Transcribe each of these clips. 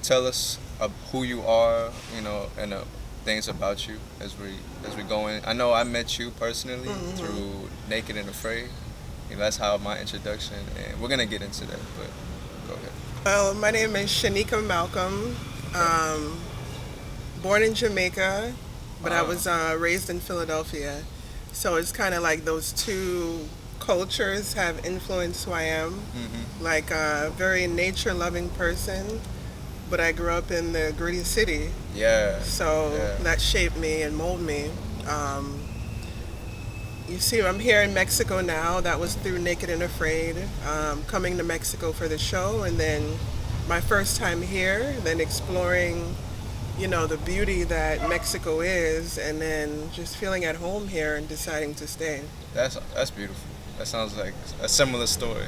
tell us who you are, and things about you as we go in? I know I met you personally through Naked and Afraid. That's how my introduction, and we're gonna get into that. But go ahead. Well, my name is Shanika Malcolm. Okay. Born in Jamaica, but I Ah. was raised in Philadelphia. So it's kind of like those two cultures have influenced who I am. Mhm. Like a very nature loving person, but I grew up in the gritty city. Yeah. So Yeah. that shaped me and molded me. Um, you see, I'm here in Mexico now. That was through Naked and Afraid. Coming to Mexico for the show, and then my first time here, then exploring, the beauty that Mexico is, and then just feeling at home here and deciding to stay. That's beautiful. That sounds like a similar story.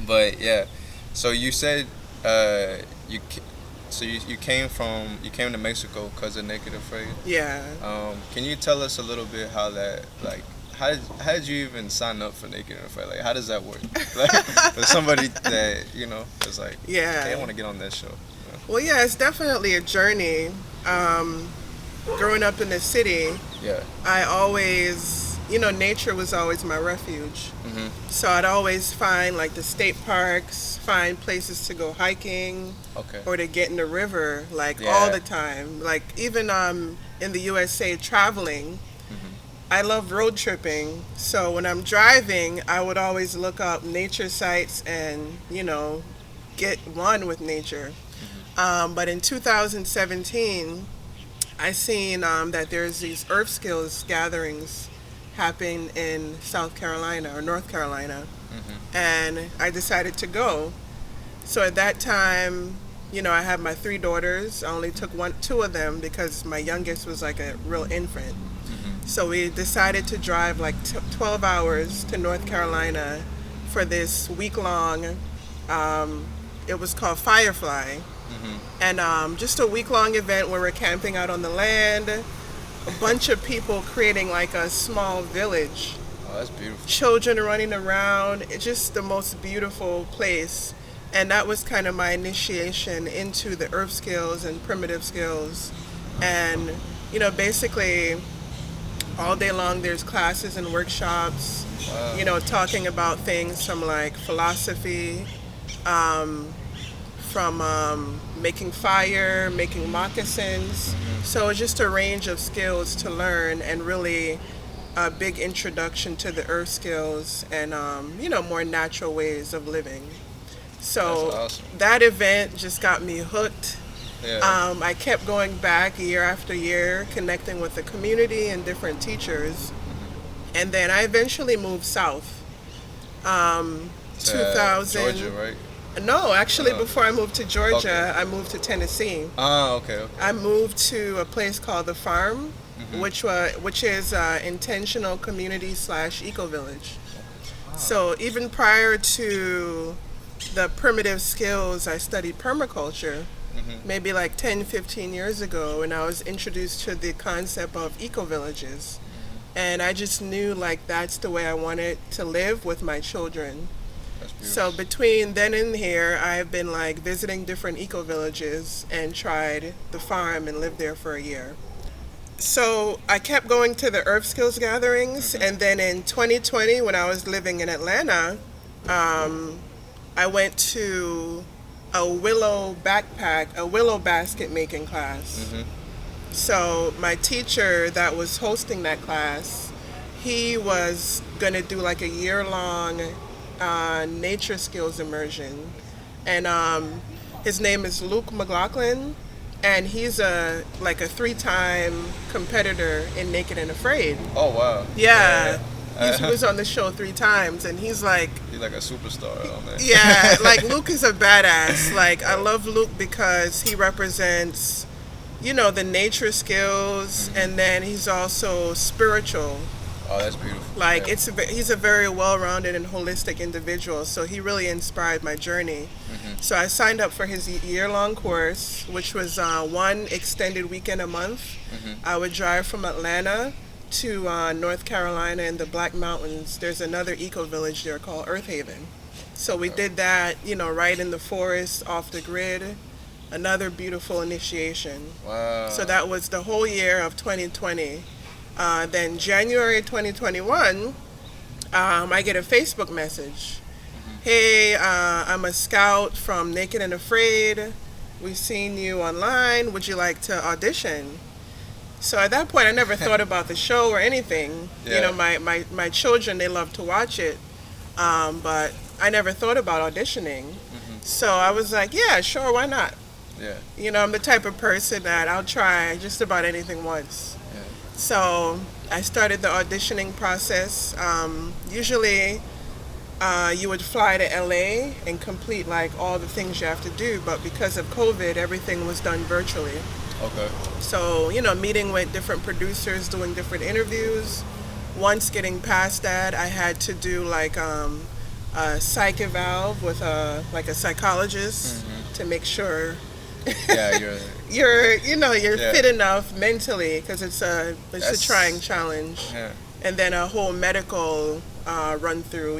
But yeah, so you said you you came to Mexico because of Naked Afraid. Yeah. Can you tell us a little bit how that like how did you even sign up for Naked and Afraid? Like how does that work? Like for somebody that is like, okay, I Yeah. want to get on that show. Well, yeah, it's definitely a journey. Growing up in the city, Yeah. I always, nature was always my refuge. Mhm. So I'd always find like the state parks, find places to go hiking Okay. or to get in the river, like all Yeah. the time. Like even in the USA traveling, Mhm. I love road tripping. So when I'm driving, I would always look up nature sites and, get one with nature. But in 2017, I seen that there's these Earth Skills gatherings happening in South Carolina or North Carolina, Mhm. and I decided to go. So at that time, I had my three daughters. I only took two of them because my youngest was like a real infant. Mhm. So we decided to drive like 12 hours to North Carolina for this week long. Um, it was called Firefly, Mhm. and just a week long event where we're camping out on the land. A bunch of people creating like a small village. Oh, that's beautiful. Children running around. It's just the most beautiful place. And that was kind of my initiation into the earth skills and primitive skills. And, basically all day long there's classes and workshops, Wow. talking about things from like philosophy, um, from making fire, making moccasins. So it's just a range of skills to learn, and really a big introduction to the earth skills and, more natural ways of living. That's So awesome. that event just got me hooked. Yeah. I kept going back year after year, connecting with the community and different teachers. And then I eventually moved south. To Georgia, 2000. right? No, actually, Uh, before I moved to Georgia, okay. I moved to Tennessee. Ah, okay. Okay. I moved to a place called the Farm, Mhm. which is intentional community slash eco village. Ah. So even prior to the primitive skills, I studied permaculture Mhm. maybe like 10, 15 years ago, and I was introduced to the concept of eco villages. And I just knew like that's the way I wanted to live with my children. That's So beautiful. between then and here, I've been like visiting different eco villages and tried the farm and lived there for a year. So I kept going to the Earth Skills gatherings, Mhm. and then in 2020, when I was living in Atlanta, um, I went to a willow basket making class. Mhm. So my teacher that was hosting that class, he was gonna do like a year long nature skills immersion, and his name is Luke McLaughlin, and he's a 3-time competitor in Naked and Afraid. Oh wow. Yeah, Yeah. he was on the show 3 times, and he's like, He's like a superstar on that. yeah, like Luke is a badass. Like I love Luke because he represents, the nature skills, and then he's also spiritual. Oh, that's beautiful. Like Yeah. he's a very well-rounded and holistic individual. So he really inspired my journey. Mhm. So I signed up for his year-long course, which was one extended weekend a month. Mhm. I would drive from Atlanta to North Carolina in the Black Mountains. There's another eco village there called Earth Haven. So we did that, right in the forest, off the grid. Another beautiful initiation. Wow. So that was the whole year of 2020. Then January 2021, I get a Facebook message. Hey, I'm a scout from Naked and Afraid. We've seen you online. Would you like to audition? So at that point, I never thought about the show or anything. Yeah. My children, they love to watch it. But I never thought about auditioning. So I was like, yeah, sure, why not? Yeah. I'm the type of person that I'll try just about anything once. Yeah. So I started the auditioning process. Usually you would fly to LA and complete like all the things you have to do, but because of COVID, everything was done virtually. Okay. So, meeting with different producers, doing different interviews. Once getting past that, I had to do like a psych eval with a psychologist to make sure Yeah, you're Yeah. fit enough mentally, because it's a That's- trying challenge. Yeah. And then a whole medical run through,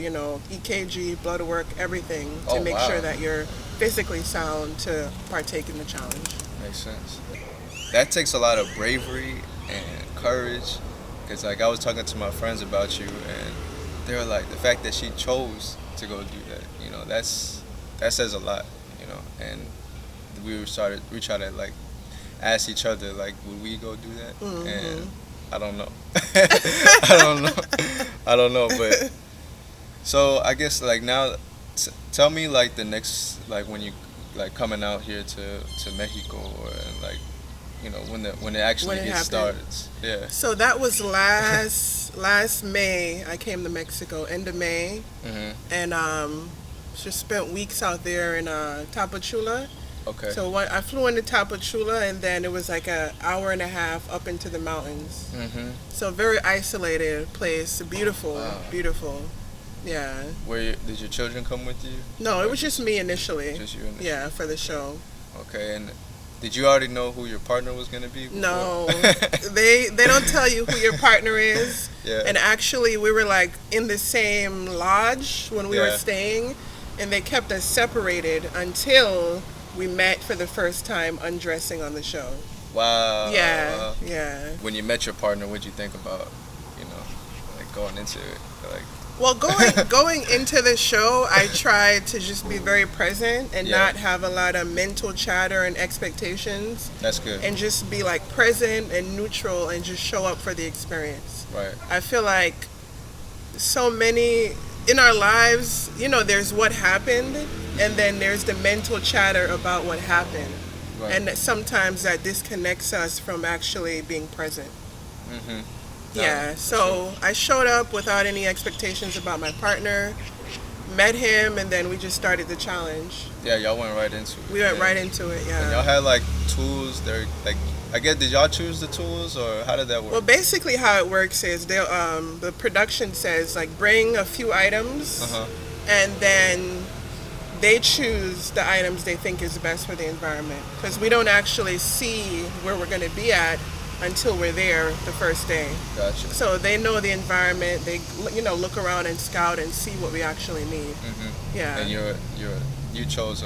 EKG, blood work, everything to Oh, make wow. sure that you're physically sound to partake in the challenge. Makes sense. That takes a lot of bravery and courage, because like I was talking to my friends about you, and they were like, the fact that she chose to go do that, that says a lot, and we tried to like ask each other like, would we go do that? And I don't know. I don't know, but so I guess like now, tell me like the next, like when you like coming out here to Mexico, or like when it actually When it gets happened. started. Yeah. So that was last May. I came to Mexico, end of May, and just spent weeks out there in Tapachula. Okay. So I flew into Tapachula, and then it was like an hour and a half up into the mountains. So very isolated place, beautiful, Wow. beautiful. Yeah. Did your children come with you? No, it was just me initially. Just you initially? Yeah, for the show. Okay, and did you already know who your partner was gonna be before? No, they don't tell you who your partner is. Yeah. And actually, we were like in the same lodge when we were Yeah. staying, and they kept us separated until we met for the first time undressing on the show. Wow. Yeah, yeah. When you met your partner, what'd you think about, like going into it? Like, Well, going into the show, I tried to just be very present and Yeah. not have a lot of mental chatter and expectations, that's good. and just be like present and neutral and just show up for the experience. Right. I feel like so many in our lives, there's what happened, and then there's the mental chatter about what happened. Right. And that sometimes that disconnects us from actually being present. Yeah, for so I showed up without any expectations about my partner, met him, and then we just started the challenge. Yeah, y'all went right into it. We went Yeah. right into it, And y'all yeah. had like tools. They're like, I guess, did y'all choose the tools, or how did that work? Well, basically how it works is the production says like bring a few items, and then they choose the items they think is best for the environment, because we don't actually see where we're going to be at until we're there the first day. Gotcha. So they know the environment. They look around and scout and see what we actually need. Yeah. And you chose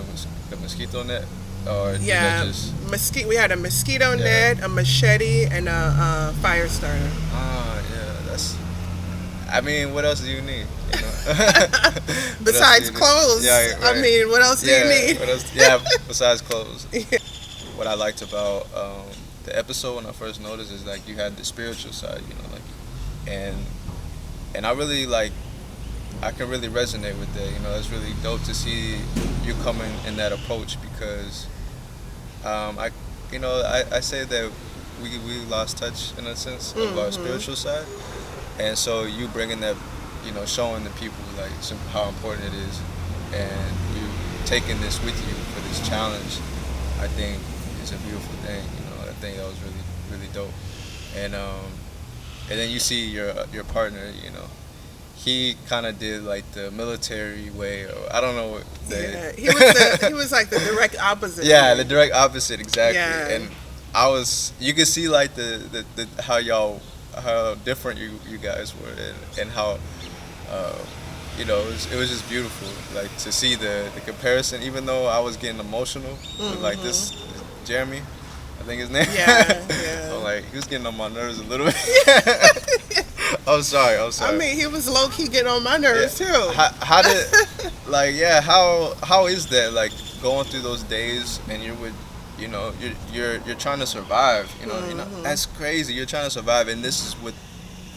the mosquito net, or did Yeah, that just? we had a mosquito Yeah. net, a machete, and a fire starter. Yeah, I mean, what else do you need? What else do Besides you need? clothes, Yeah, right. I mean, what else do you need? What else? Yeah, besides clothes. What I liked about the episode when I first noticed is like you had the spiritual side, and I really I can really resonate with that. It's really dope to see you coming in that approach, because I say that we lost touch in a sense of our spiritual side, and so you bringing that, showing the people like how important it is, and you taking this with you for this challenge, I think is a beautiful thing. I think that was really really dope, and then you see your partner, he kind of did like the military way, or I don't know what Yeah, he was like the direct opposite. yeah, the direct opposite, exactly. Yeah. And you could see like the how different you guys were, and how it was just beautiful, like to see the comparison. Even though I was getting emotional with like this Jeremy, I think his name. Yeah, yeah. I'm like, he was getting on my nerves a little bit. I'm sorry. I mean, he was low key getting on my nerves too. How did how is that, like, going through those days and you're with, you're trying to survive. That's crazy. You're trying to survive, and this is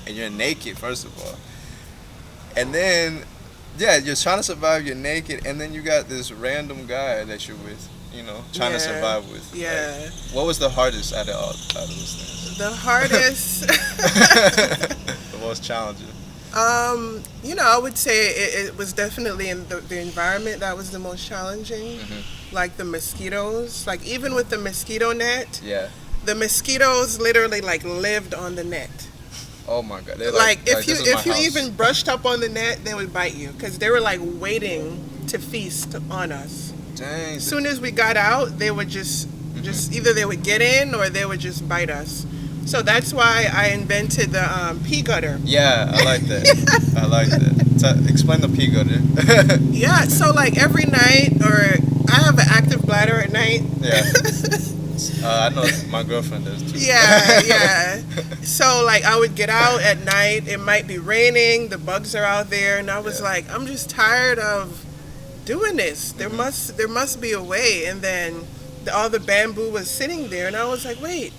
and you're naked, first of all. And then, yeah, you're trying to survive, you're naked, and then you got this random guy that you're with, trying to survive with. Yeah. Like, what was the hardest out of those things? The hardest. The most challenging. I would say it was definitely in the environment that was the most challenging. Like the mosquitoes. Like, even with the mosquito net, Yeah. the mosquitoes literally like lived on the net. Oh my God. They're Like, if this is my you house. even brushed up on the net, they would bite you because they were like waiting to feast on us. Dang. As soon as we got out, they would just either they would get in or they would just bite us. So that's why I invented the pea gutter. Yeah, I like that. I like that. Explain the pea gutter. Yeah, so like every night, or I have an active bladder at night. Yeah. I know my girlfriend does too. Yeah. So like I would get out at night. It might be raining. The bugs are out there, and I was like, I'm just tired of doing this. There must be a way. And then all the bamboo was sitting there, and I was like, wait,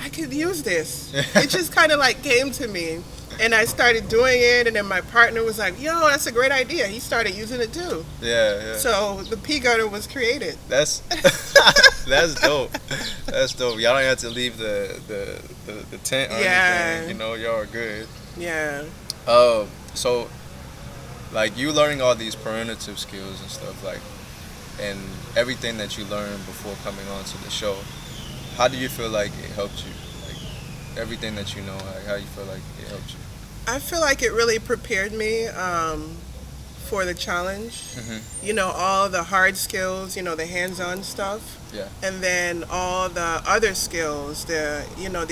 I could use this. It just kind of like came to me, and I started doing it. And then my partner was like, yo, that's a great idea. He started using it too. Yeah. So the pea gutter was created. That's that's dope. That's dope. Y'all don't have to leave the tent or anything. Y'all are good. Yeah. So like, you learning all these preventative skills and stuff, like, and everything that you learned before coming on to the show, how do you feel like it helped you? Like, everything that you know, like, how you feel like it helped you? I feel like it really prepared me for the challenge. All the hard skills, the hands-on stuff. Yeah. And then all the other skills, the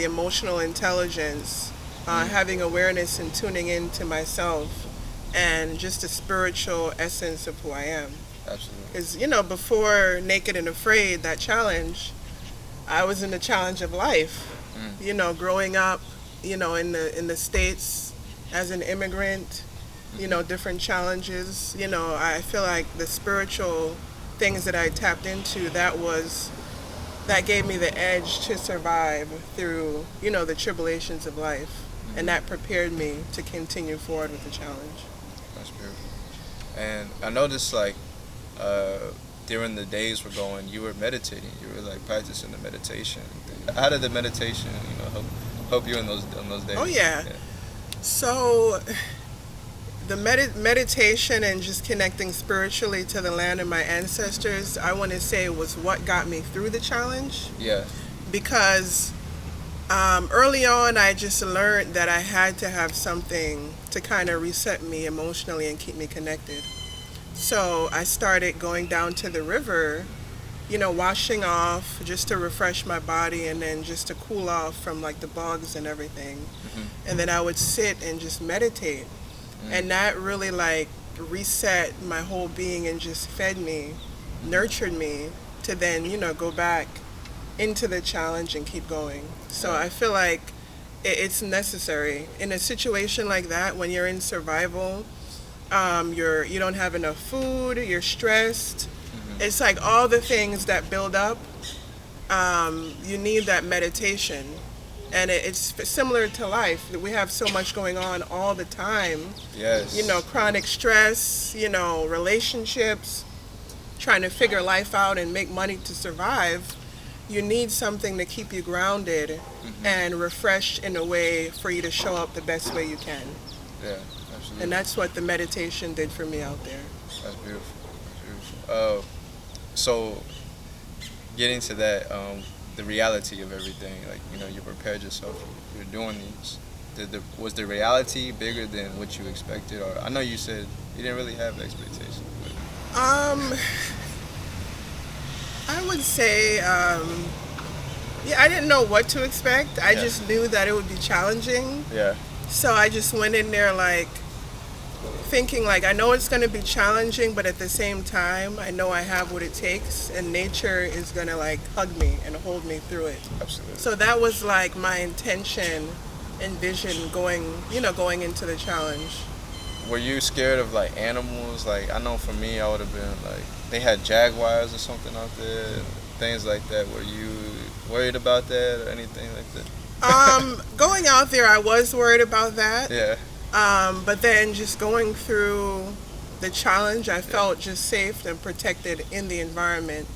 emotional intelligence, having awareness and tuning into myself, and just the spiritual essence of who I am. Absolutely. Because, before Naked and Afraid, that challenge, I was in the challenge of life. Growing up, in the States as an immigrant, different challenges. I feel like the spiritual things that I tapped into, that gave me the edge to survive through, the tribulations of life. And that prepared me to continue forward with the challenge. That's beautiful. And I noticed, like, during the days we're going, you were meditating. You were like practicing the meditation. How did the meditation, help you in those days? Oh yeah. So the meditation and just connecting spiritually to the land and my ancestors, I want to say, was what got me through the challenge. Yeah. Because early on, I just learned that I had to have something to kind of reset me emotionally and keep me connected. So I started going down to the river, washing off just to refresh my body, and then just to cool off from like the bugs and everything. And then I would sit and just meditate. And that really like reset my whole being and just fed me, nurtured me to then, go back into the challenge and keep going. So I feel like it's necessary in a situation like that, when you're in survival. You don't have enough food, you're stressed. It's like all the things that build up. You need that meditation. And it's similar to life. We have so much going on all the time. Yes. Chronic stress, relationships, trying to figure life out and make money to survive. You need something to keep you grounded and refreshed in a way for you to show up the best way you can. Yeah, absolutely. And that's what the meditation did for me out there. That's beautiful. So, getting to that, the reality of everything, like, you prepared yourself, you're doing these. Was the reality bigger than what you expected? Or I know you said you didn't really have expectations. But... I would say, I didn't know what to expect. I just knew that it would be challenging. Yeah. So I just went in there like thinking like I know it's going to be challenging, but at the same time I know I have what it takes, and nature is going to like hug me and hold me through it. Absolutely. So that was like my intention and vision going into the challenge. Were you scared of like animals? Like I know for me, I would have been like, they had jaguars or something out there, things like that. Were you worried about that or anything like that? Going out there, I was worried about that. Yeah. But then just going through the challenge, I felt just safe and protected in the environment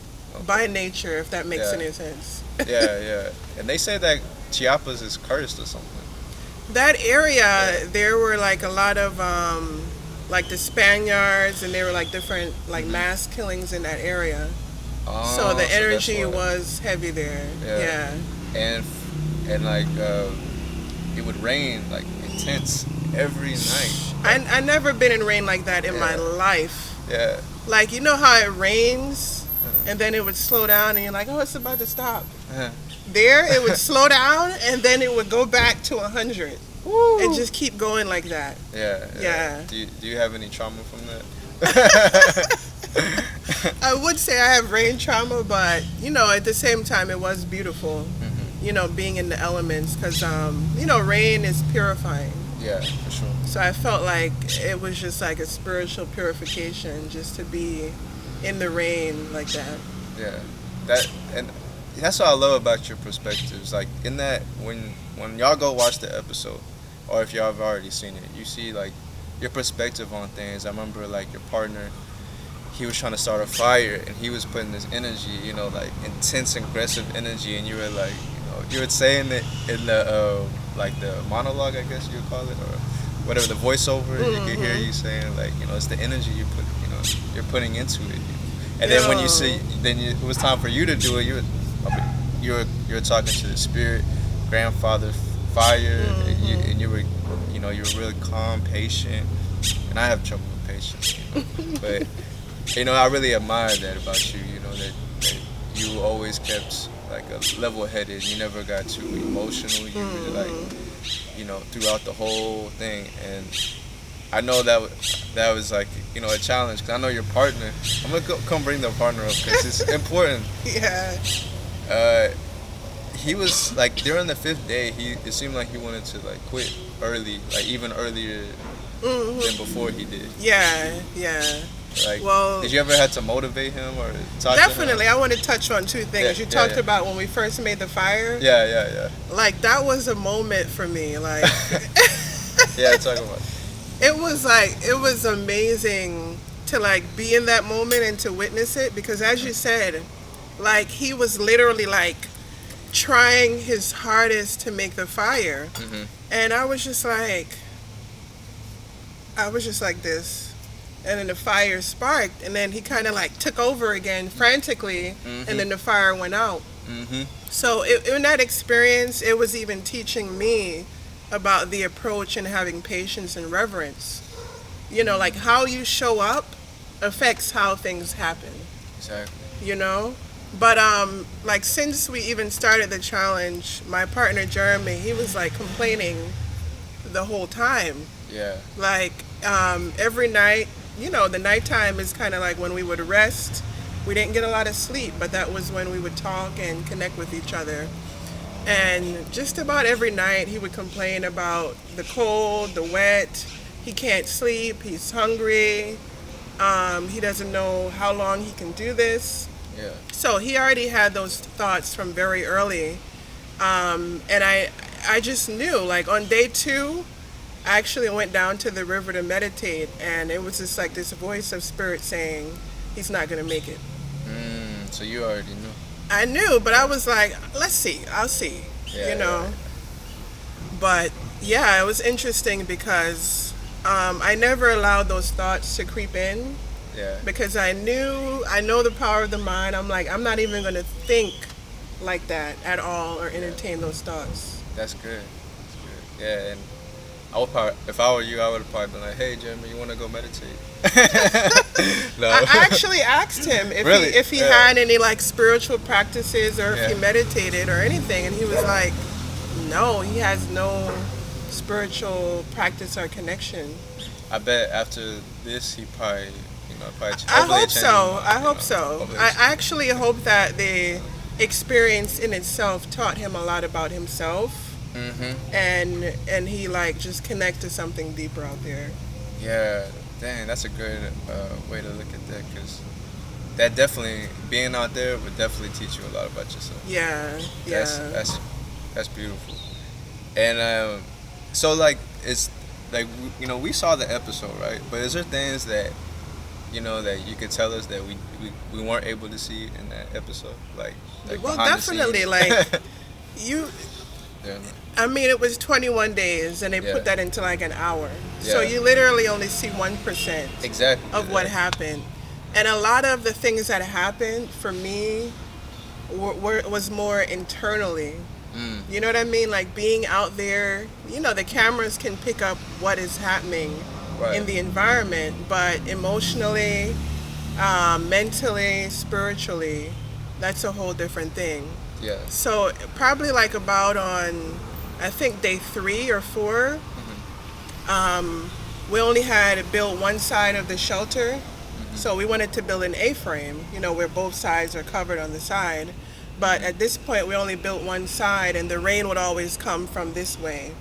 by nature, if that makes any sense. Yeah. And they say that Chiapas is cursed or something. That area, there were like a lot of like the Spaniards, and there were like different like mass killings in that area. Oh, so the energy that's why. was heavy there. Yeah. And like it would rain like intense every night. I never been in rain like that in my life. Yeah. Like, you know how it rains and then it would slow down and you're like, oh, it's about to stop. There, it would slow down and then it would go back to 100. Woo. And just keep going like that. Yeah. Do you have any trauma from that? I would say I have rain trauma, but, at the same time, it was beautiful, being in the elements, because, rain is purifying. Yeah, for sure. So I felt like it was just like a spiritual purification just to be in the rain like that. Yeah. That's what I love about your perspectives. Like in that, when y'all go watch the episode, or if y'all have already seen it, you see like your perspective on things. I remember like your partner, he was trying to start a fire and he was putting this energy, like intense, aggressive energy, and you were like, you were saying it in the like the monologue, I guess you would call it, or whatever, the voiceover. You could hear you saying like, it's the energy you're putting into it. And then when you see, it was time for you to do it. You were talking to the spirit, grandfather fire, and you were you were really calm, patient, and I have trouble with patience, but I really admire that about you. That you always kept like a level-headed. You never got too emotional. You were like, throughout the whole thing, and I know that was like a challenge, because I know your partner. I'm gonna come bring the partner up because it's important. Yeah. He was like, during the 5th day, it seemed like he wanted to like quit early, like even earlier than before he did. Yeah. Like, well, did you ever have to motivate him or talk definitely to him? I want to touch on two things. You talked about when we first made the fire. Yeah. Like, that was a moment for me. Like, yeah, talk about it. It was amazing to like be in that moment and to witness it, because as you said, like, he was literally like trying his hardest to make the fire, and I was just like this, and then the fire sparked, and then he kind of like took over again frantically, and then the fire went out. So in that experience, it was even teaching me about the approach and having patience and reverence. Like how you show up affects how things happen. Exactly. But like, since we even started the challenge, my partner Jeremy, he was like complaining the whole time. Yeah. Like every night, the nighttime is kind of like when we would rest. We didn't get a lot of sleep, but that was when we would talk and connect with each other. And just about every night he would complain about the cold, the wet. He can't sleep, he's hungry. He doesn't know how long he can do this. Yeah. So he already had those thoughts from very early. And I just knew, like on day 2, I actually went down to the river to meditate, and it was just like this voice of spirit saying, he's not going to make it. So you already knew. I knew, but I was like, let's see, I'll see, Yeah. But yeah, it was interesting because I never allowed those thoughts to creep in. Yeah. Because I know the power of the mind. I'm like, I'm not even going to think like that at all or entertain those thoughts. That's good. Yeah, and if I were you, I would have probably been like, hey, Jeremy, you want to go meditate? No. I actually asked him if he had any like spiritual practices or if he meditated or anything, and he was like, no, he has no spiritual practice or connection. I bet after this, he probably, probably I hopefully it hope changes his so. mind. I hope so. Hopefully I it's- actually hope that the experience in itself taught him a lot about himself, and he like just connect to something deeper out there. Yeah, dang, that's a good way to look at that because that definitely being out there would definitely teach you a lot about yourself. Yeah, That's yeah. that's beautiful. And so like it's like we saw the episode, right? But is there things that that you could tell us that we weren't able to see in that episode, like Well, behind the definitely, scenes? like you. Yeah. I mean, it was 21 days, and they Yeah. put that into like an hour. So Yeah. you literally only see 1% Exactly. of what happened. And a lot of the things that happened for me was more internally. You know what I mean? Like being out there, the cameras can pick up what is happening Right. in the environment, but emotionally, mentally, spiritually, that's a whole different thing. Yeah. So probably like about on, I think day 3 or 4, we only had built one side of the shelter. So we wanted to build an A-frame, where both sides are covered on the side. But at this point, we only built one side, and the rain would always come from this way.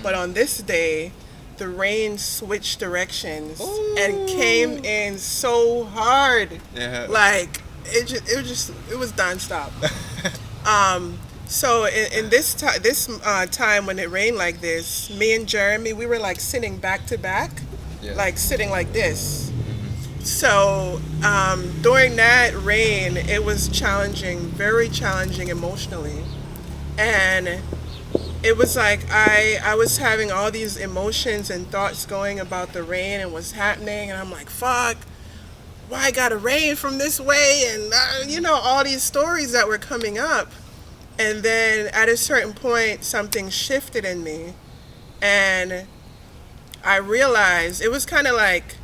But on this day, the rain switched directions and came in so hard. Yeah. Like it was nonstop. So in this time when it rained like this, me and Jeremy, we were like sitting back to back, Yeah. like sitting like this. So during that rain, it was challenging, very challenging emotionally, and it was like I was having all these emotions and thoughts going about the rain and what's happening, and I'm like, fuck, why I gotta rain from this way, and all these stories that were coming up. And then at a certain point, something shifted in me, and I realized it was kind of like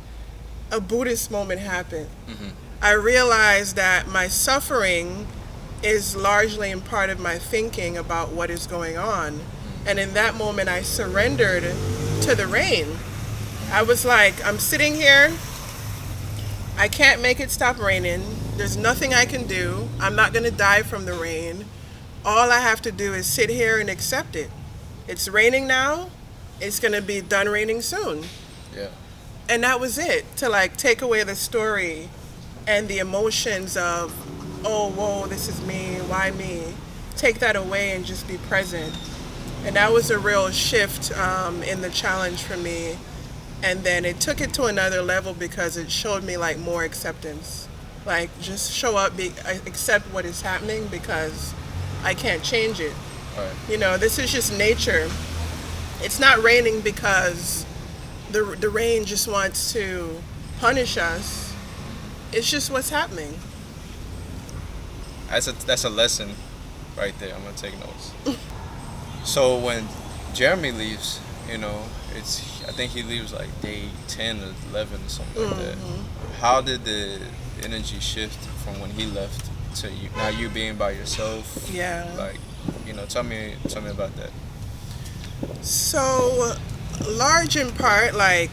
a Buddhist moment happened. I realized that my suffering is largely in part of my thinking about what is going on. And in that moment, I surrendered to the rain. I was like, I'm sitting here. I can't make it stop raining. There's nothing I can do. I'm not going to die from the rain. All I have to do is sit here and accept it. It's raining now. It's going to be done raining soon. Yeah. And that was it, to like take away the story and the emotions of, oh, whoa, this is me, why me? Take that away and just be present. And that was a real shift in the challenge for me. And then it took it to another level because it showed me like more acceptance. Like just show up, accept what is happening because I can't change it. Right. This is just nature. It's not raining because the rain just wants to punish us. It's just what's happening. That's a lesson right there. I'm gonna take notes. So when Jeremy leaves, I think he leaves like day 10 or 11 or something like that. How did the energy shift from when he left to you now, you being by yourself? Yeah. Like, tell me about that. So, large in part, like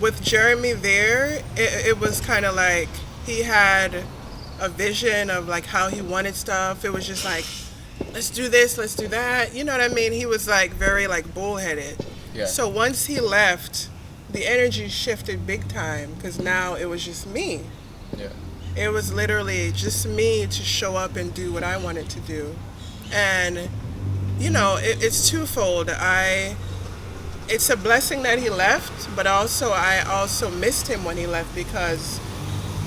with Jeremy there, it was kind of like he had a vision of like how he wanted stuff. It was just like, let's do this, let's do that. You know what I mean? He was like very like bullheaded. Yeah. So once he left, the energy shifted big time because now it was just me. Yeah. It was literally just me to show up and do what I wanted to do. And, it's twofold. It's a blessing that he left, but also I also missed him when he left because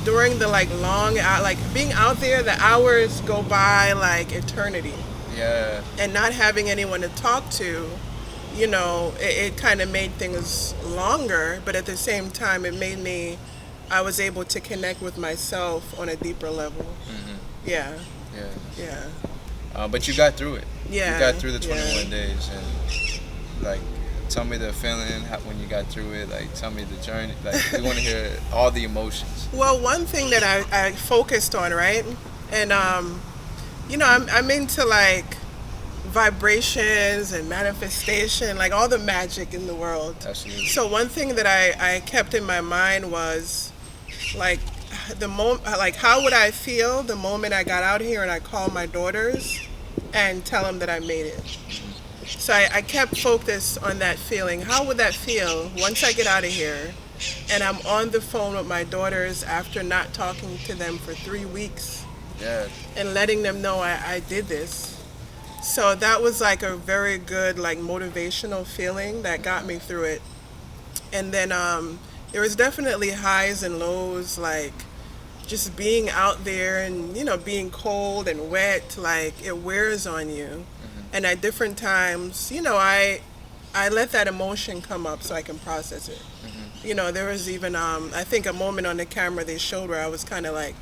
during the like long, like being out there, the hours go by like eternity. Yeah. And not having anyone to talk to, it kind of made things longer, but at the same time, I was able to connect with myself on a deeper level. Yeah. But you got through it. Yeah. You got through the 21 yeah. days, and like, tell me the feeling when you got through it. Like, tell me the journey. Like, we want to hear all the emotions. Well, one thing that I focused on, right, and I'm into like vibrations and manifestation, like all the magic in the world. Absolutely. So one thing that I kept in my mind was like like how would I feel the moment I got out here and I called my daughters and tell them that I made it. So I kept focused on that feeling. How would that feel once I get out of here and I'm on the phone with my daughters after not talking to them for 3 weeks? Yeah. And letting them know I did this. So that was like a very good like motivational feeling that got me through it. And then there was definitely highs and lows, like just being out there and being cold and wet, like it wears on you. And at different times, I let that emotion come up so I can process it. There was even I think a moment on the camera they showed where I was kind of like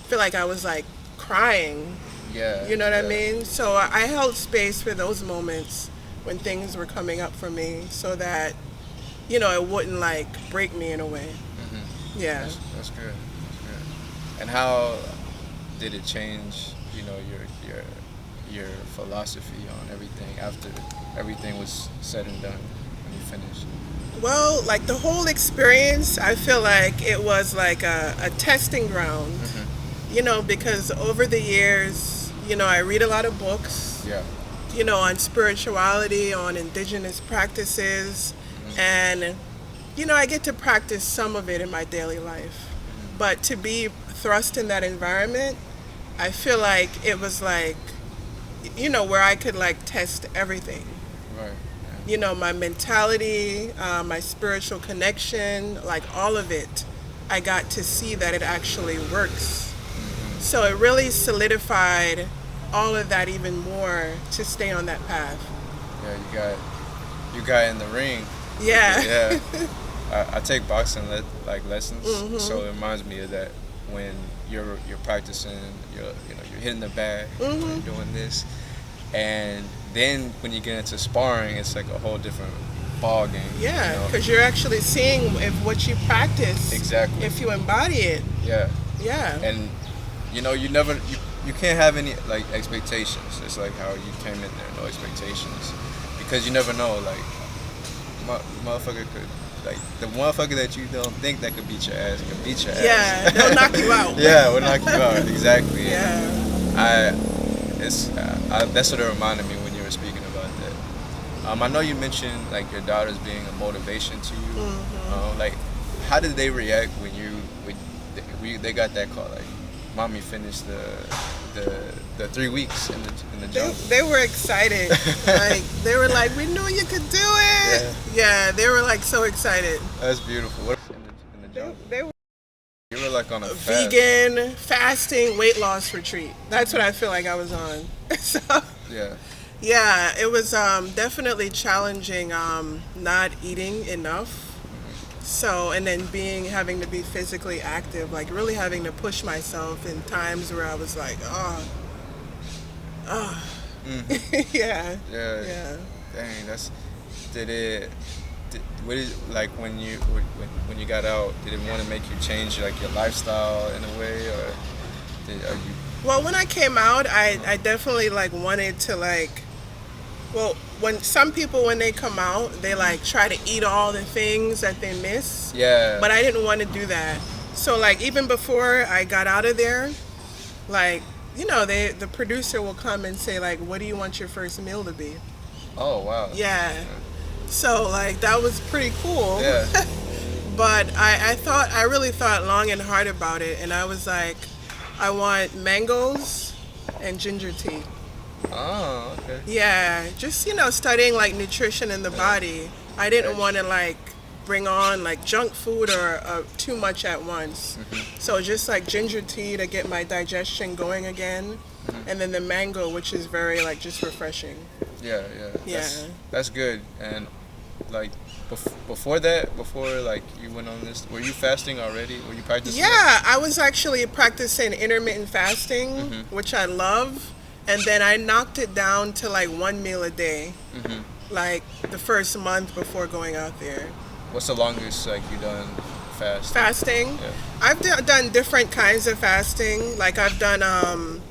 feel like I was like crying. Yeah. You know what I mean? So I held space for those moments when things were coming up for me so that it wouldn't like break me in a way. Yeah. That's good. And how did it change, your philosophy on everything after everything was said and done when you finished? Well, like the whole experience, I feel like it was like a testing ground, because over the years, I read a lot of books, Yeah. On spirituality, on indigenous practices, and, I get to practice some of it in my daily life. But to be thrust in that environment, I feel like it was like, where I could like test everything. Right. My mentality, my spiritual connection, like all of it, I got to see that it actually works. So it really solidified all of that even more to stay on that path. Yeah, you got in the ring. Yeah. Yeah. I take boxing lessons, so it reminds me of that when you're practicing, you're hitting the bag, you're doing this, and then when you get into sparring, it's like a whole different ball game. Yeah, because you're actually seeing if what you practice, Exactly. if you embody it. Yeah. Yeah. And you can't have any like expectations. It's like how you came in there, no expectations, because you never know. Like, motherfucker could. Like, the motherfucker that you don't think that could beat your ass can beat your ass. Yeah, they'll knock you out. Yeah, will knock you out. Exactly. Yeah. That's what it reminded me when you were speaking about that. I know you mentioned like your daughters being a motivation to you. Like, how did they react when they got that call? Like, mommy finished the 3 weeks in the jungle. They were excited. Like they were like, we knew you could do it. Yeah, they were like so excited. That's beautiful. What in the jungle? They were You were like on a fast. vegan, fasting, weight loss retreat. That's what I feel like I was on. So yeah, it was definitely challenging not eating enough. So, and then having to be physically active, like really having to push myself in times where I was like, yeah. Dang, what is like when you got out? Did it want to make you change like your lifestyle in a way, or are you? Well, when I came out, I definitely like wanted to like. Well, when some people when they come out, they like try to eat all the things that they miss. Yeah. But I didn't want to do that. So like even before I got out of there, like the producer will come and say like, what do you want your first meal to be? Oh wow. Yeah. So like that was pretty cool. Yeah. But I really thought long and hard about it, and I was like, I want mangoes and ginger tea. Oh, okay. Yeah, just studying like nutrition in the body. I didn't want to like bring on like junk food or too much at once. So just like ginger tea to get my digestion going again, and then the mango, which is very like just refreshing. Yeah. That's good. And like before like you went on this, were you fasting already? Were you practicing? Yeah, I was actually practicing intermittent fasting, which I love. And then I knocked it down to like 1 meal a day, like the first month before going out there. What's the longest like you done fasting? Yeah. I've done different kinds of fasting. Like I've done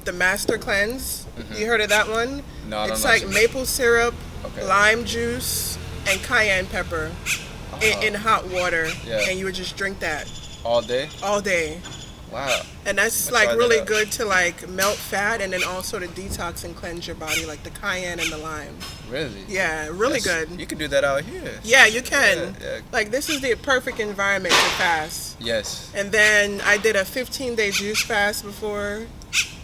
the master cleanse, You heard of that one? No, I don't It's know. like maple syrup, Okay. lime juice, and cayenne pepper in hot water, Yeah. and you would just drink that All day? all day. Wow. And that's I'm gonna try like that really out. good to like melt fat and then also to detox and cleanse your body, like the cayenne and the lime. Really? Yeah, really good. You can do that out here. Yeah, you can. Yeah. Like this is the perfect environment to fast. Yes. And then I did a 15-day juice fast before,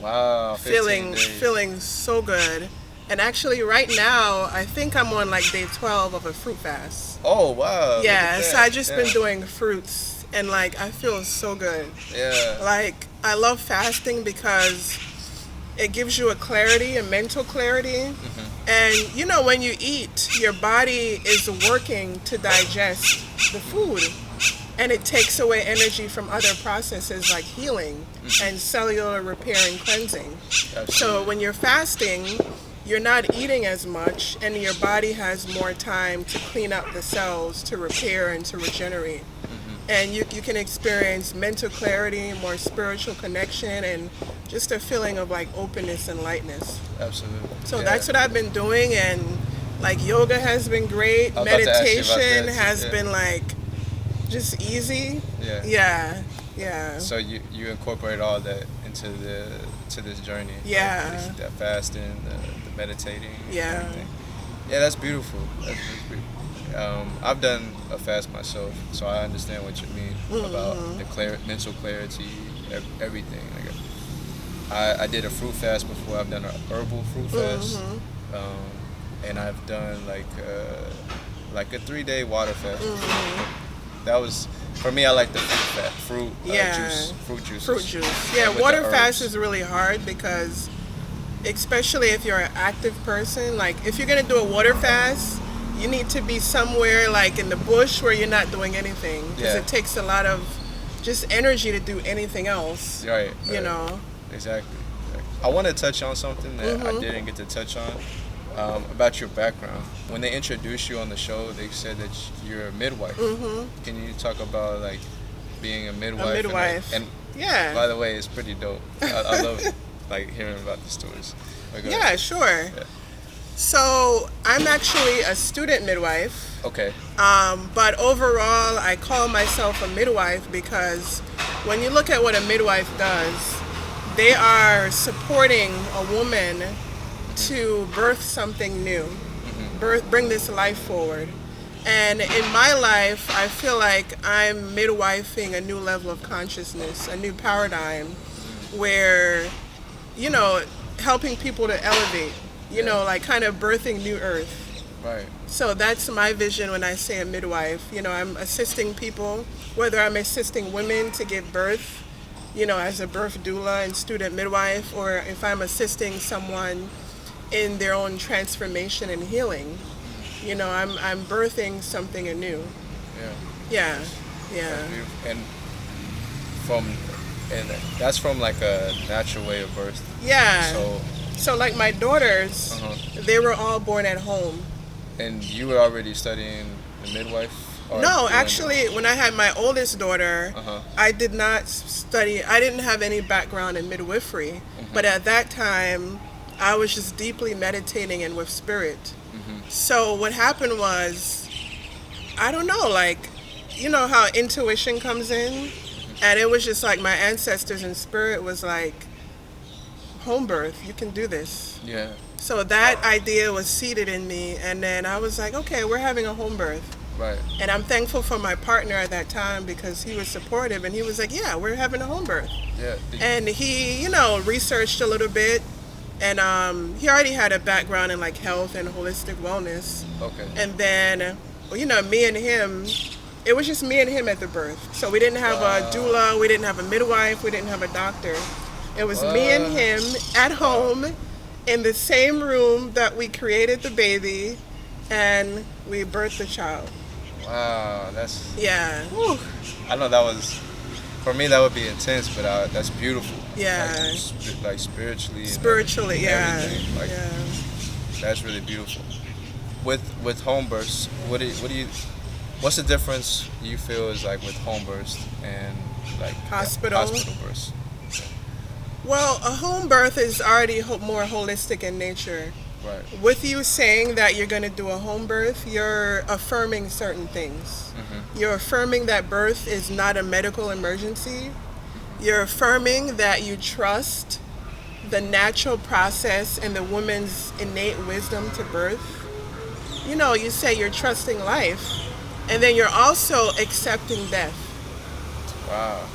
Wow. 15 days. feeling so good. And actually right now, I think I'm on like day 12 of a fruit fast. Oh, wow. Yeah, Look at so that. I just been doing fruits and like I feel so good. Yeah. Like I love fasting because it gives you a clarity, a mental clarity. And you know, when you eat, your body is working to digest the food. And it takes away energy from other processes like healing and cellular repair and cleansing. Absolutely. So when you're fasting, you're not eating as much and your body has more time to clean up the cells, to repair and to regenerate. And you can experience mental clarity, more spiritual connection, and just a feeling of like openness and lightness. Absolutely. So Yeah. that's what I've been doing, and like yoga has been great. I was about to ask you about Meditation that, has yeah. been like just easy. Yeah. Yeah. So you incorporate all that into this journey. Yeah. Like that fasting, the meditating. and Yeah. everything. Yeah, that's beautiful. That's beautiful. I've done a fast myself, so I understand what you mean about the mental clarity, everything. Like I did a fruit fast before. I've done a herbal fruit fast, and I've done like a 3-day water fast. That was for me. I like the fruit juice, fruit juices. Fruit juice. Yeah, with the water herbs. fast is really hard because, especially if you're an active person, like if you're gonna do a water fast, you need to be somewhere like in the bush where you're not doing anything because Yeah. it takes a lot of just energy to do anything else. Right. You know. Exactly. I want to touch on something that I didn't get to touch on about your background. When they introduced you on the show, they said that you're a midwife. Can you talk about like being a midwife? A midwife. And Yeah. by the way, it's pretty dope. I love like hearing about the stories. But go Yeah, ahead. sure. Yeah. So I'm actually a student midwife. Okay. But overall, I call myself a midwife because when you look at what a midwife does, they are supporting a woman to birth something new, bring this life forward. And in my life, I feel like I'm midwifing a new level of consciousness, a new paradigm where, you know, helping people to elevate, you know, like kind of birthing new earth. Right. So that's my vision when I say a midwife. You know, I'm assisting people, whether I'm assisting women to give birth, you know, as a birth doula and student midwife, or if I'm assisting someone in their own transformation and healing. You know, I'm birthing something anew. Yeah. Yeah. That's beautiful. And that's from like a natural way of birth. Yeah. So, So like my daughters, they were all born at home. and you were already studying the midwife? Or No, doing actually, when I had my oldest daughter, I did not study. I didn't have any background in midwifery, but at that time, I was just deeply meditating and with spirit. So what happened was, I don't know, like, you know how intuition comes in, and it was just like my ancestors in spirit was like, home birth, you can do this. Yeah. So that idea was seeded in me, and then I was like, okay, we're having a home birth. Right. And I'm thankful for my partner at that time because he was supportive, and he was like, yeah, we're having a home birth. Yeah. And he, you know, researched a little bit, and he already had a background in like health and holistic wellness. Okay. And then, you know, me and him, it was just me and him at the birth. So we didn't have a doula, we didn't have a midwife, we didn't have a doctor. It was me and him at home in the same room that we created the baby, and we birthed the child. Wow, that's. Yeah. I know that was, for me that would be intense, but that's beautiful. Yeah. Like spiritually. and Spiritually, yeah. everything. Like, Yeah. that's really beautiful. With home births, what's the difference you feel is like with home births and like Hospital? hospital births? Well, a home birth is already more holistic in nature. Right. With you saying that you're going to do a home birth, you're affirming certain things. You're affirming that birth is not a medical emergency. You're affirming that you trust the natural process and the woman's innate wisdom to birth. You know, you say you're trusting life, and then you're also accepting death. Wow.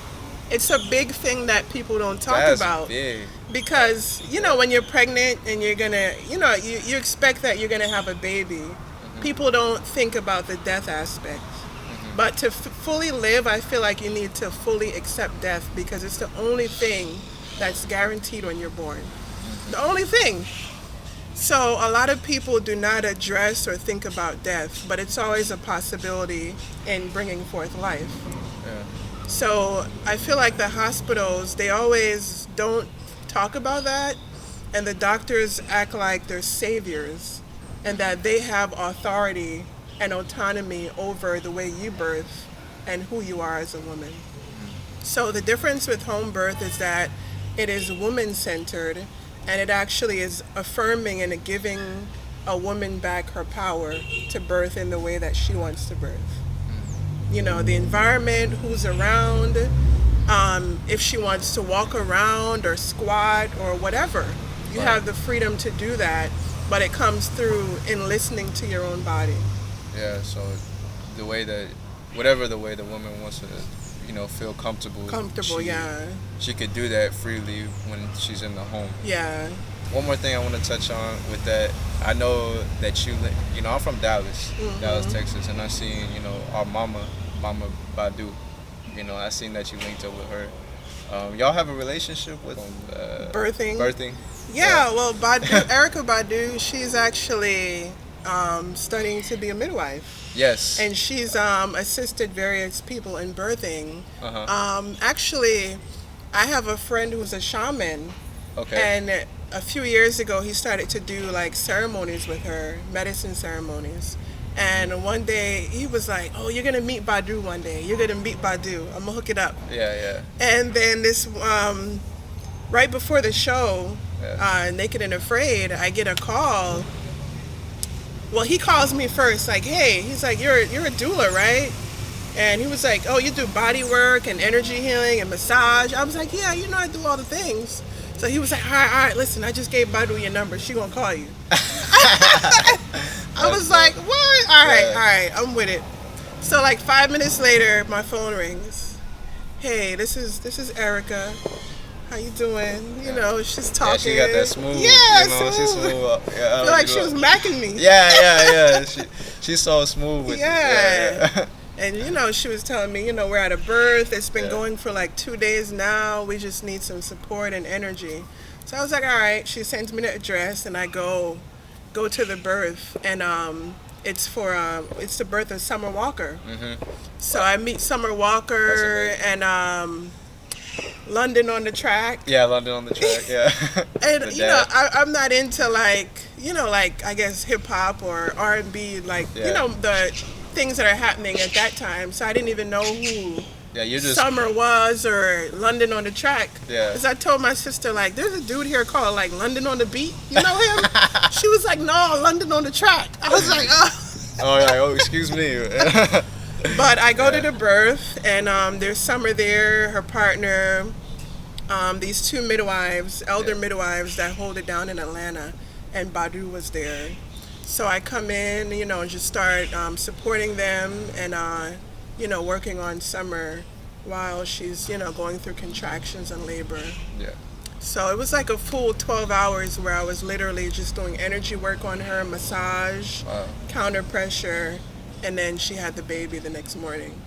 It's a big thing that people don't talk That's about. big. Because, you know, when you're pregnant and you're going to, you know, you expect that you're going to have a baby. People don't think about the death aspect. But to fully live, I feel like you need to fully accept death because it's the only thing that's guaranteed when you're born. The only thing. So a lot of people do not address or think about death, but it's always a possibility in bringing forth life. Yeah. So I feel like the hospitals, they always don't talk about that, and the doctors act like they're saviors and that they have authority and autonomy over the way you birth and who you are as a woman. So the difference with home birth is that it is woman-centered, and it actually is affirming and giving a woman back her power to birth in the way that she wants to birth. You know, the environment, who's around, if she wants to walk around or squat or whatever, you have the freedom to do that, but it comes through in listening to your own body. Yeah, so the way that, whatever the way the woman wants to, you know, feel comfortable. She could do that freely when she's in the home. Yeah. One more thing I want to touch on with that, I know that you know, I'm from Dallas, Dallas, Texas, and I seen, you know, our Mama Badu. You know, I seen that you linked up with her. Y'all have a relationship with birthing? Yeah, well, Erica Badu, she's actually studying to be a midwife. Yes. And she's assisted various people in birthing. Actually, I have a friend who's a shaman. Okay. And a few years ago, he started to do like ceremonies with her, medicine ceremonies. And one day he was like, "Oh, you're gonna meet Badu one day. You're gonna meet Badu. I'm gonna hook it up." Yeah. And then this, right before the show, Naked and Afraid, I get a call. Well, he calls me first, like, "Hey," he's like, "You're a doula, right?" And he was like, "Oh, you do body work and energy healing and massage." I was like, "Yeah, you know, I do all the things." So he was like, all right, listen, I just gave Badu your number. She gonna call you. I was like, what? All right, I'm with it. So like 5 minutes later, my phone rings. Hey, this is Erica. How you doing? You know, she's talking. Yeah, she got that smooth. Yeah, you know, smooth. She's smooth. I feel like she was macking me. Yeah. She's so smooth with it. Yeah. And, you know, she was telling me, you know, we're at a birth. It's been going for like 2 days now. We just need some support and energy. So I was like, all right. She sends me the address, and I go to the birth. And it's the birth of Summer Walker. So I meet Summer Walker and London on the Track. Yeah, London on the Track, yeah. And, you know, I'm not into like, you know, like, I guess hip-hop or R&B, like, you know, the things that are happening at that time, so I didn't even know who Summer was or London on the Track. Yeah. Because I told my sister, like, there's a dude here called like London on the Beat. You know him? She was like, no, London on the Track. I was like, oh, excuse me. But I go to the birth, and there's Summer there, her partner, these two midwives, elder midwives that hold it down in Atlanta, and Badu was there. So I come in, you know, and just start supporting them and, you know, working on Summer while she's, you know, going through contractions and labor. Yeah. So it was like a full 12 hours where I was literally just doing energy work on her, massage, counter pressure, and then she had the baby the next morning.